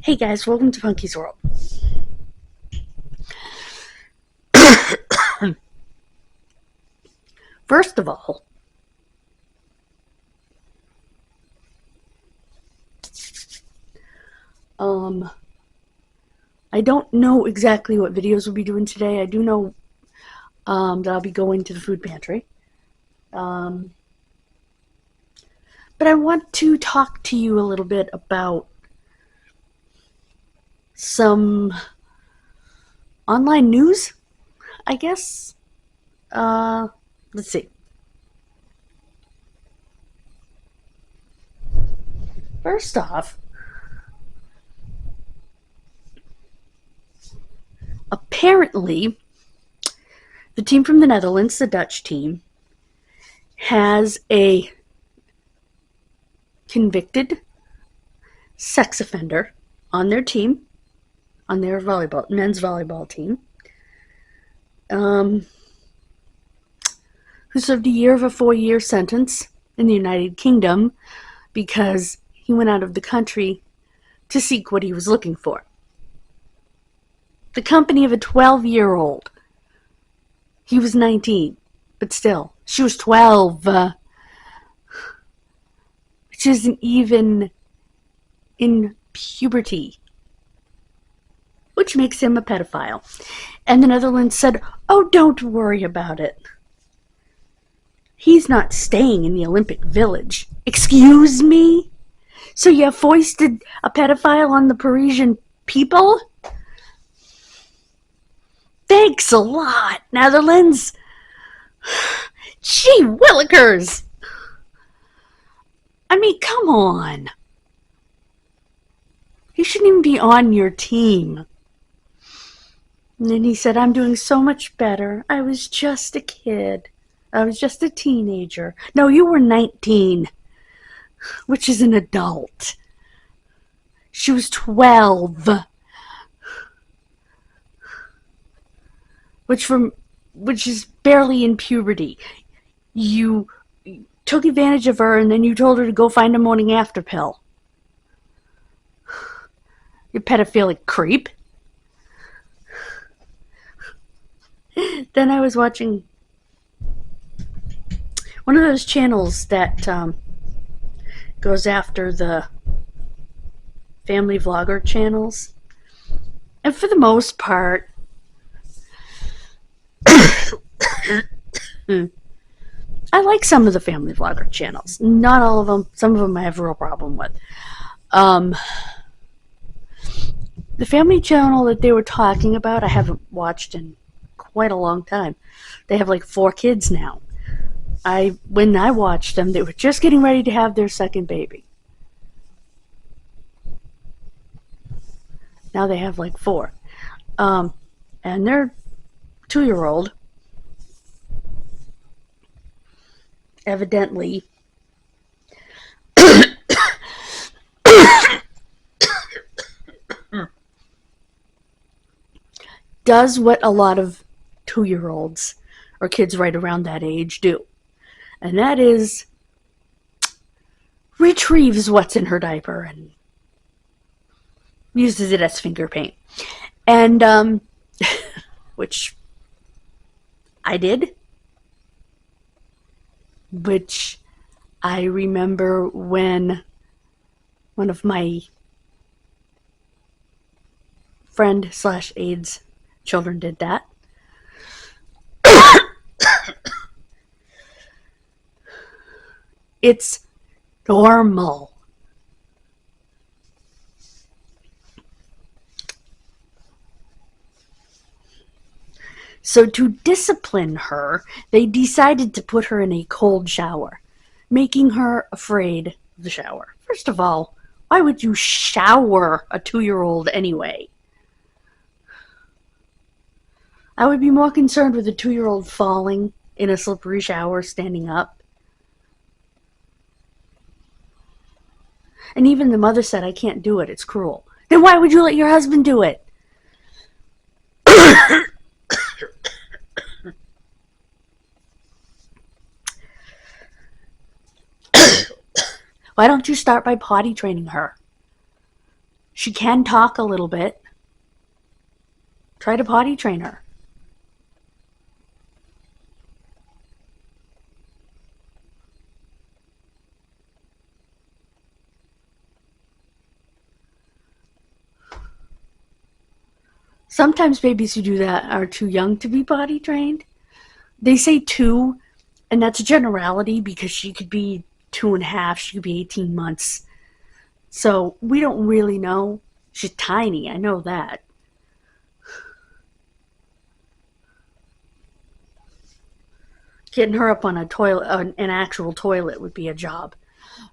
Hey guys, welcome to Funky's World. First of all, I don't know exactly what videos we'll be doing today. I do know that I'll be going to the food pantry. But I want to talk to you a little bit about some online news, I guess. Let's see. First off, apparently, the team from the Netherlands, the Dutch team, has a convicted sex offender on their team, on their men's volleyball team, who served a year of a 4-year sentence in the United Kingdom because he went out of the country to seek what he was looking for. The company of a 12-year-old. He was 19, but still, she was 12, which isn't even in puberty, which makes him a pedophile. And the Netherlands said, oh, don't worry about it. He's not staying in the Olympic Village. Excuse me? So you foisted a pedophile on the Parisian people? Thanks a lot, Netherlands. Gee willikers. I mean, come on. He shouldn't even be on your team. And then he said, I'm doing so much better. I was just a kid. I was just a teenager. No, you were 19, which is an adult. She was 12. Which is barely in puberty. You took advantage of her and then you told her to go find a morning after pill. You pedophilic creep. Then I was watching one of those channels that goes after the family vlogger channels. And for the most part, I like some of the family vlogger channels. Not all of them. Some of them I have a real problem with. The family channel that they were talking about, I haven't watched in quite a long time. They have like 4 kids now. When I watched them, they were just getting ready to have their second baby. Now they have like 4. And their 2-year-old evidently does what a lot of 2-year-olds or kids right around that age do. And that is retrieves what's in her diaper and uses it as finger paint. And, which I did. Which I remember when one of my friend/aides children did that. It's normal. So to discipline her, they decided to put her in a cold shower, making her afraid of the shower. First of all, why would you shower a 2-year-old anyway? I would be more concerned with a 2-year-old falling in a slippery shower standing up. And even the mother said, I can't do it, it's cruel. Then why would you let your husband do it? Why don't you start by potty training her? She can talk a little bit. Try to potty train her. Sometimes babies who do that are too young to be potty trained. They say 2, and that's a generality because she could be 2.5, she could be 18 months. So we don't really know. She's tiny, I know that. Getting her up on a toilet, an actual toilet, would be a job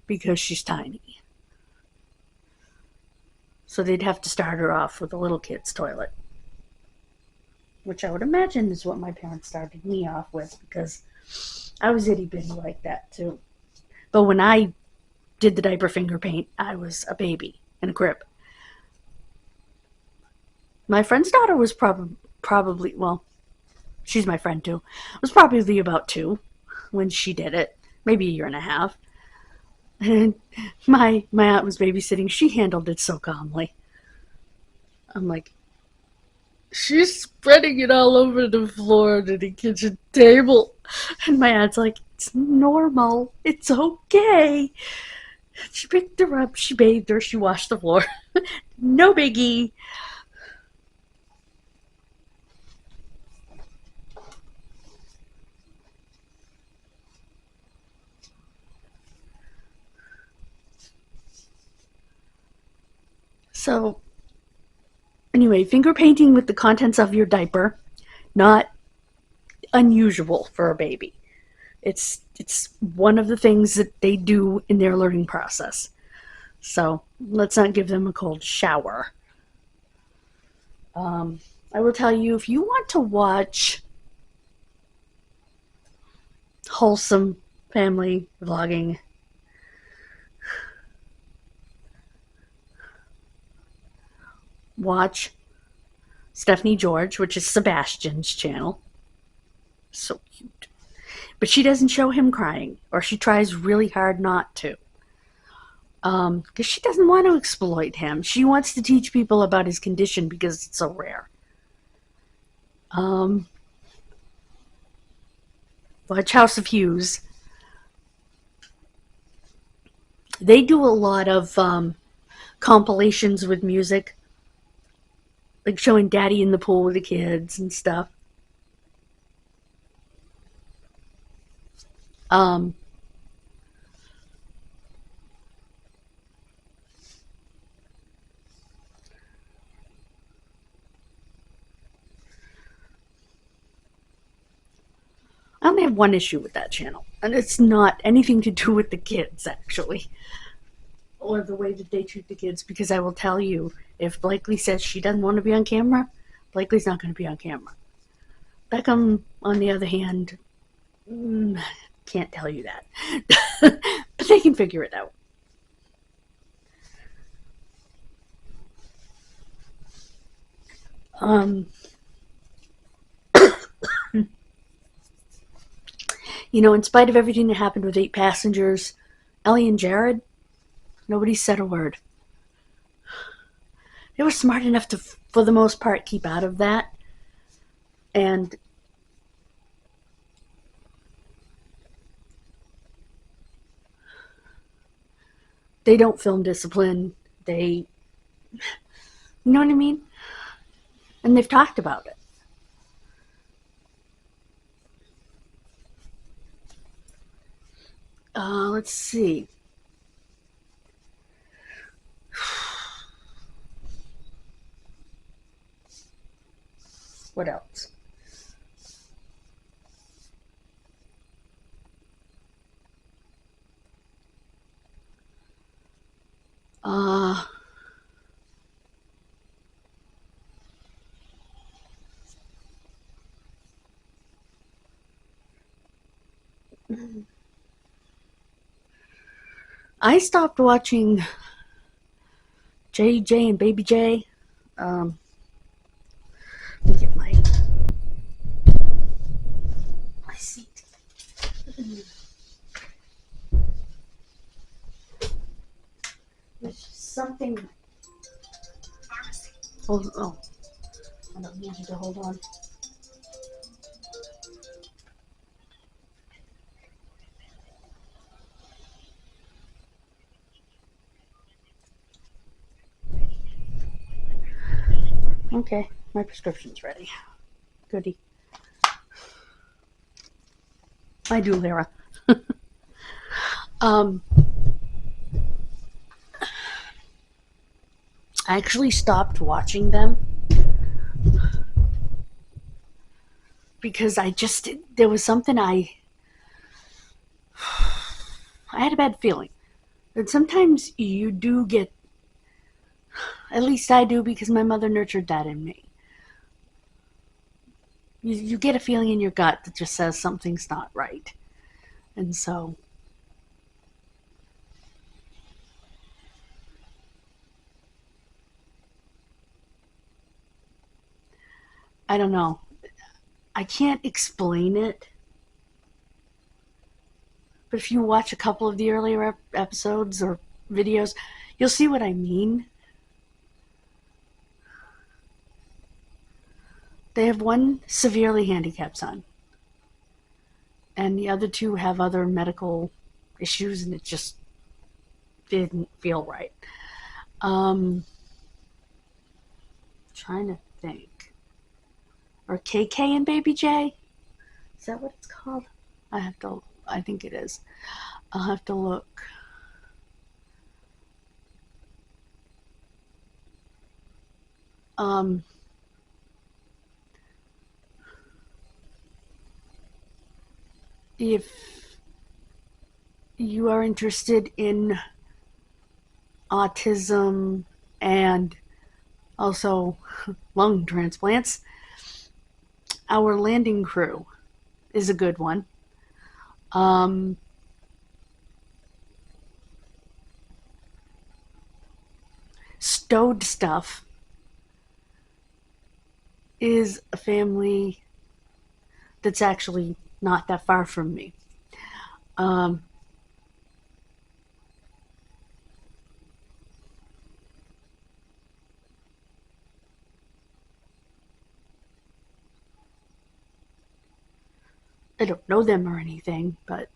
because she's tiny. So they'd have to start her off with a little kid's toilet, which I would imagine is what my parents started me off with because I was itty bitty like that too. But when I did the diaper finger paint, I was a baby in a crib. My friend's daughter was probably, well, she's my friend too, was probably about 2 when she did it, maybe a year and a half. And my aunt was babysitting. She handled it so calmly. I'm like, she's spreading it all over the floor under the kitchen table. And my aunt's like, it's normal. It's okay. She picked her up, she bathed her, she washed the floor. No biggie. So, anyway, finger painting with the contents of your diaper, not unusual for a baby. It's one of the things that they do in their learning process. So let's not give them a cold shower. I will tell you, if you want to watch wholesome family vlogging, watch Stephanie George, which is Sebastian's channel. So cute. But she doesn't show him crying, or she tries really hard not to. Because she doesn't want to exploit him. She wants to teach people about his condition because it's so rare. Watch House of Hughes. They do a lot of compilations with music, like showing Daddy in the pool with the kids and stuff. Um, I only have one issue with that channel, and it's not anything to do with the kids, actually, or the way that they treat the kids, because I will tell you, if Blakely says she doesn't want to be on camera, Blakely's not going to be on camera. Beckham, on the other hand, can't tell you that. But they can figure it out. In spite of everything that happened with 8 passengers, Ellie and Jared, nobody said a word. They were smart enough to, for the most part, keep out of that. And they don't film discipline. You know what I mean? And they've talked about it. Let's see. What else? I stopped watching JJ and Baby J. Let me get my seat. There's something Oh, I don't need you to hold on. Okay, my prescription's ready. Goody. I do, Lara. I actually stopped watching them because there was something I had a bad feeling. And sometimes you do get, at least I do because my mother nurtured that in me. You get a feeling in your gut that just says something's not right. And so I don't know. I can't explain it. But if you watch a couple of the earlier episodes or videos, you'll see what I mean. They have one severely handicapped son, and the other two have other medical issues, and it just didn't feel right. Trying to think. Or KK and Baby J? Is that what it's called? I think it is. I'll have to look. If you are interested in autism and also lung transplants, Our Landing Crew is a good one. Stowed Stuff is a family that's actually not that far from me. I don't know them or anything, but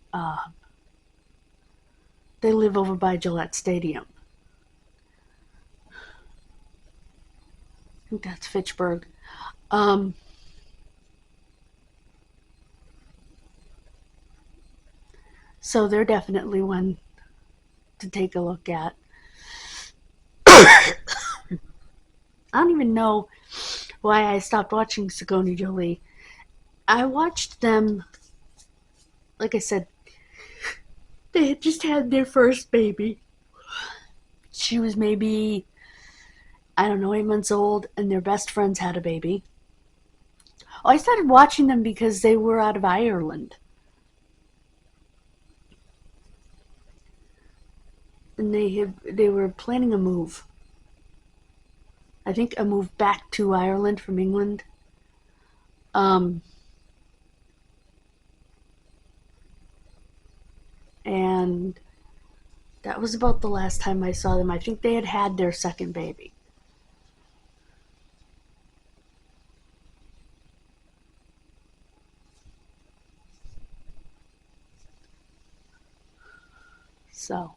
they live over by Gillette Stadium. I think that's Fitchburg. So they're definitely one to take a look at. I don't even know why I stopped watching Sigourney Jolie. I watched them, like I said, they had just had their first baby. She was maybe, I don't know, 8 months old, and their best friends had a baby. Oh, I started watching them because they were out of Ireland. And they were planning a move. I think a move back to Ireland from England. And that was about the last time I saw them. I think they had had their second baby. So,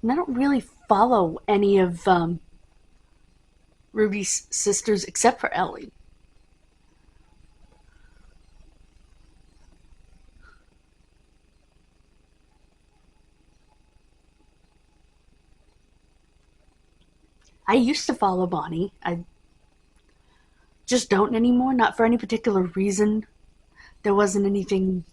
and I don't really follow any of Ruby's sisters except for Ellie. I used to follow Bonnie. I just don't anymore, not for any particular reason. There wasn't anything.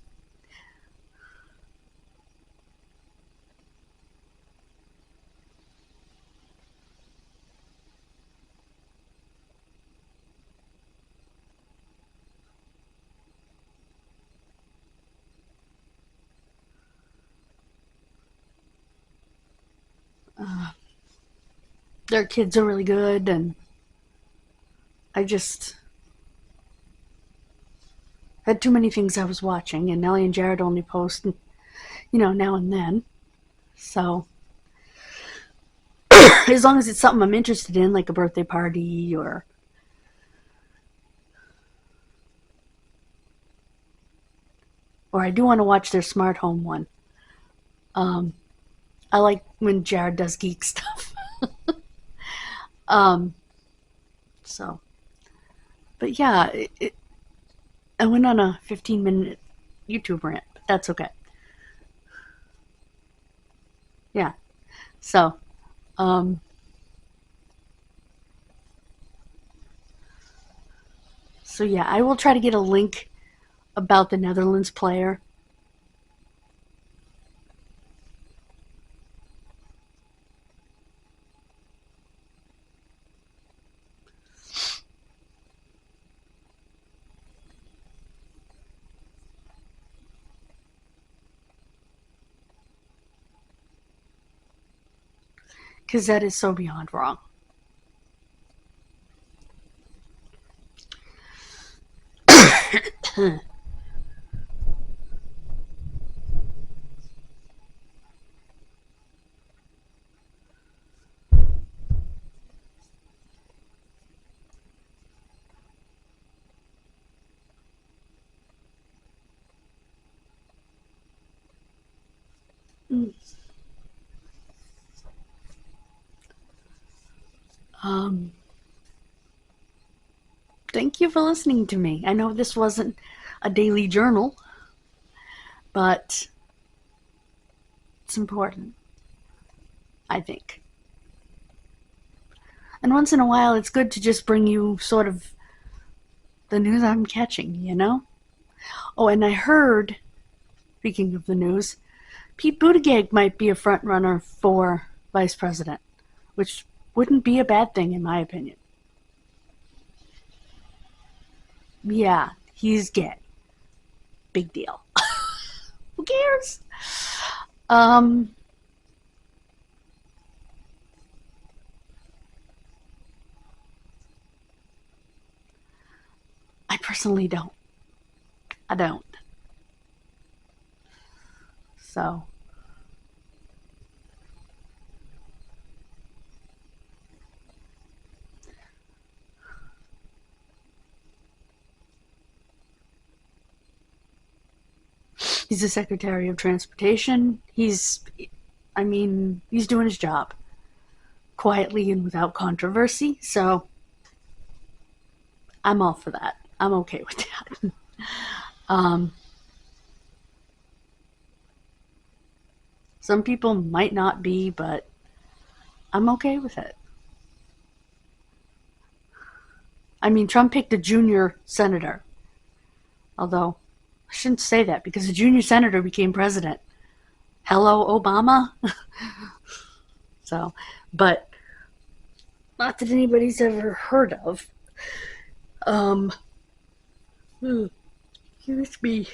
Their kids are really good, and I just had too many things I was watching, and Nellie and Jared only post, now and then. So as long as it's something I'm interested in, like a birthday party or I do want to watch their smart home one. I like when Jared does geek stuff. So, but yeah, I went on a 15-minute YouTube rant, but that's okay. Yeah. So, yeah, I will try to get a link about the Netherlands player. Because that is so beyond wrong. Thank you for listening to me. I know this wasn't a daily journal, but it's important, I think. And once in a while, it's good to just bring you sort of the news I'm catching, you know? Oh, and I heard, speaking of the news, Pete Buttigieg might be a front runner for vice president, which wouldn't be a bad thing in my opinion. Yeah, he's gay. Big deal. Who cares? I personally don't. I don't. So, he's the Secretary of Transportation. He's doing his job quietly and without controversy. So, I'm all for that. I'm okay with that. Some people might not be, but I'm okay with it. I mean, Trump picked a junior senator. Although, I shouldn't say that because a junior senator became president. Hello, Obama? So, but not that anybody's ever heard of. Excuse me.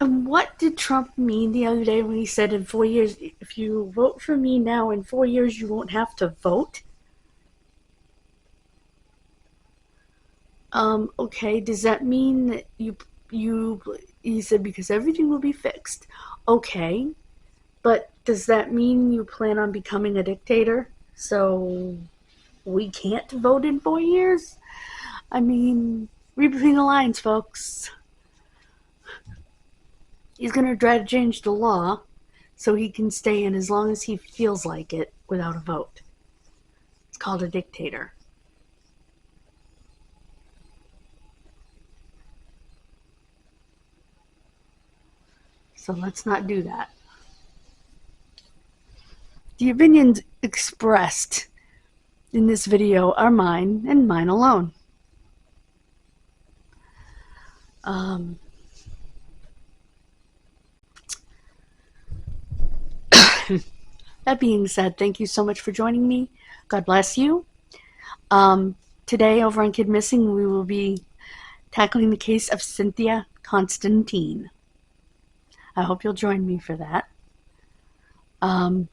And what did Trump mean the other day when he said in 4 years, if you vote for me now, in 4 years you won't have to vote? Okay, does that mean that he said because everything will be fixed? Okay, but does that mean you plan on becoming a dictator? So we can't vote in 4 years? I mean, read between the lines, folks. He's going to try to change the law so he can stay in as long as he feels like it without a vote. It's called a dictator. So let's not do that. The opinions expressed in this video are mine and mine alone. That being said, thank you so much for joining me. God bless you. Today over on Kid Missing, we will be tackling the case of Cynthia Constantine. I hope you'll join me for that. And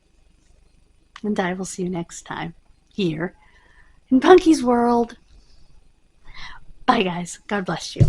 I will see you next time here in Punky's World. Bye, guys. God bless you.